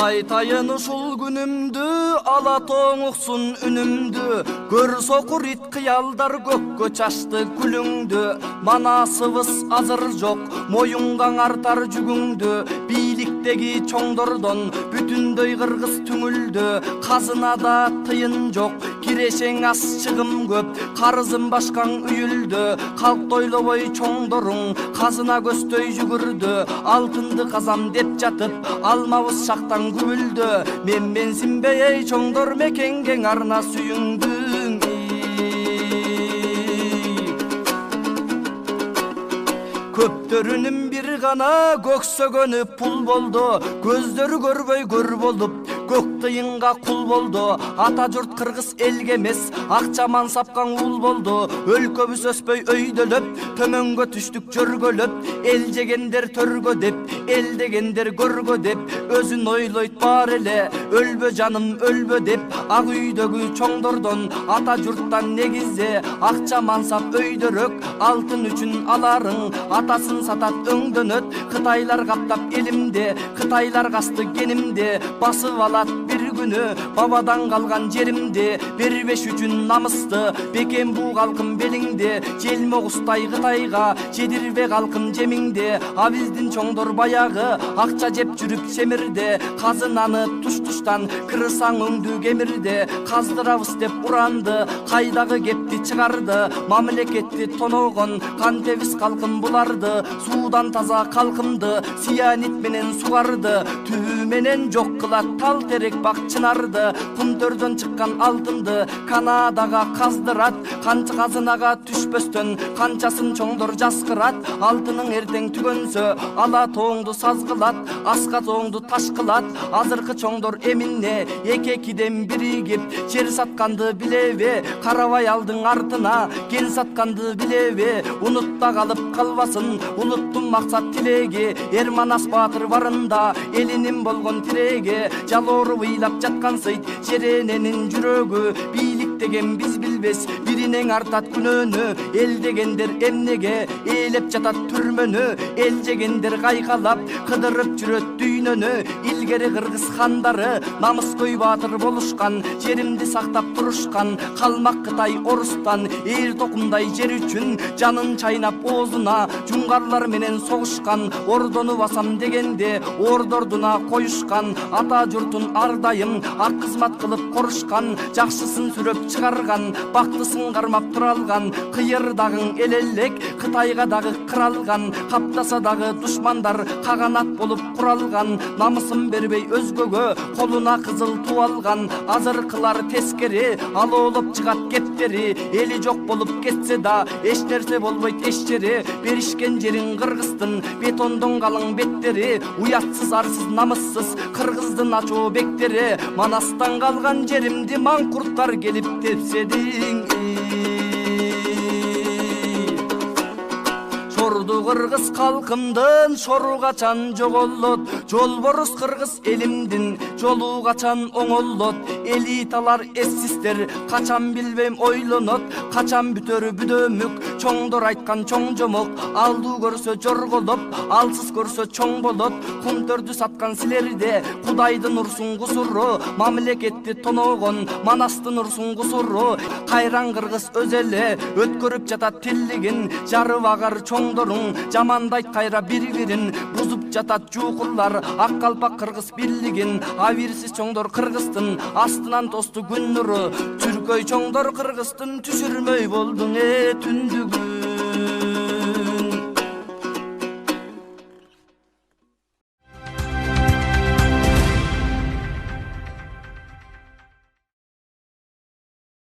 Айтайын ушул күнүмдү, ала тоң уксун үнүмдү. Көр сокур ит кыялдар көккө чачты күлүңдү. Манасыбыз азыр жок, моюңгаң артар жүгүңдү. Бийликтеги чоңдордон бүтүндөй кыргыз түңүлдү. Казынада тыйын жок, кирешең аз чыгым көп. Карызын башкаң үйүлдү, калк тойлобой чоңдоруң казына көздөй жүгүрдү. Алтынды казам деп жатып, алмабыз шактан күбүлдү. Менсинбей эй чоңдор мекенген арна сүйүңдүң. Көптөрүнүн бир гана көксөгөнү пул болду. Көздөрү көрбөй көр болуп, көк тыйынга кул болду. Ата журт кыргыз элге эмес, акча мансапкан ул болду. Өлкөбүз өспөй өйдөлөп, төмөнгө түштүк жөргөлөп. Эл жегендер төргө деп, эл дегендер көргө деп. Өзүн ойлойт бар эле, өлбө жаным өлбө деп. Ак үйдөгү чоңдордон, ата журттан негизе. Акча мансап өйдөрөк, алтын үчүн аларың. Атасын сатат өңдөнөт, кытайлар каптап элимде. Кытайлар касты кенимде, басып алат бир күнү. Бабадан калган жеримди, бербеш үчүн намысты. Бекен буу калкым белиңде, желме кустай Кытайга. Жедирбе калкым жемиңде, а биздин чоңдор баягы акча жеп жүрүп семирде. Казынаны туш-туштан кырсаң өңдү кемирде. Каздырабыз деп уранды, кайдагы кепти чыгарды. Мамлекетти тоногон кантебиз калкым буларды. Суудан таза калкымды сиянит менен сугарды. Түбү менен жок кылат тал терек бак чынарды. Кумтөрдөн чыккан алтынды Канадага каздырат. Канча казынага түшпөстөн канчасын чоңдор жаскырат. Алтының эртең түгөнсө ала тоңду саз кылат. Аска тоңду таш кылат. Азыркы чоңдор эминне эки-экиден биригип жер сатканды билеби. Карабай алдың артына кен сатканды билеби. Унутта калып калбасын улуттун максат тилеги. Эрманас баатыр барында элинин болгон тиреги. Жалоору ыйлап жаткан сыйт жерененин жүрөгү. Бийлик деген биз билбес, биринең артат күнөөнү. Эл дегендер эмнеге ээлеп жатат түрмөнү. Эл жегендер кайкалап кыдырып жүрөт дүйнөнү. Илгери кыргыз хандары намыскөй баатыр болушкан. Жеримди сактап турушкан, калмак Кытай орустан. Эл токумдай жер үчүн жанын чайнап оозуна. Жуңгарлар менен согушкан, ордону басам дегенде ордордуна коюшкан. Ата журтун ар дайым ак кызмат кылып корушкан. Жакшысын сүрөп чыгарган, бактысын кармап туралган. Кыйыр дагың элелек, Кытайга дагы кыралган. Каптаса дагы душмандар каганат болуп куралган. Намысын бербей өзгөгө колуна кызыл ту алган. Азыркылар тескери алоолоп чыгат кептери. Эли жок болуп кетсе да эч нерсе болбойт эшчери. Беришкен жерин кыргыздын бетондон калың беттери. Уятсыз арсыз намыссыз кыргыздын ачуу бектери. Манастан калган жеримди маңкурттар келип тепседиң. Чорду кыргыз калкымдын шору качан жоголот. Жолборус кыргыз элимдин жолу качан оңолот. Элиталар эссиздер качан билбейм ойлонот. Качан бүтөрү бүдөмүк, чоңдор айткан чоң жомок. Алдуу көрсө жорголоп, алсыз көрсө чоң болот. Кумтөрдү саткан силерде Кудайдын урсун кусуру. Мамлекетти тоногон Манастын урсун кусуру. Кайран кыргыз өз эле өткөрүп жатат тиллигин. Жарып агар чоңдоруң жамандайт кайра бири-бирин. Бузуп жатат жуукурлар ак калпак кыргыз бирлигин. Абирсиз чоңдор кыргыздын астынан тосту күн нуру. Түркөй чоңдор кыргыздын түшүрмөй болдуң түндүгү.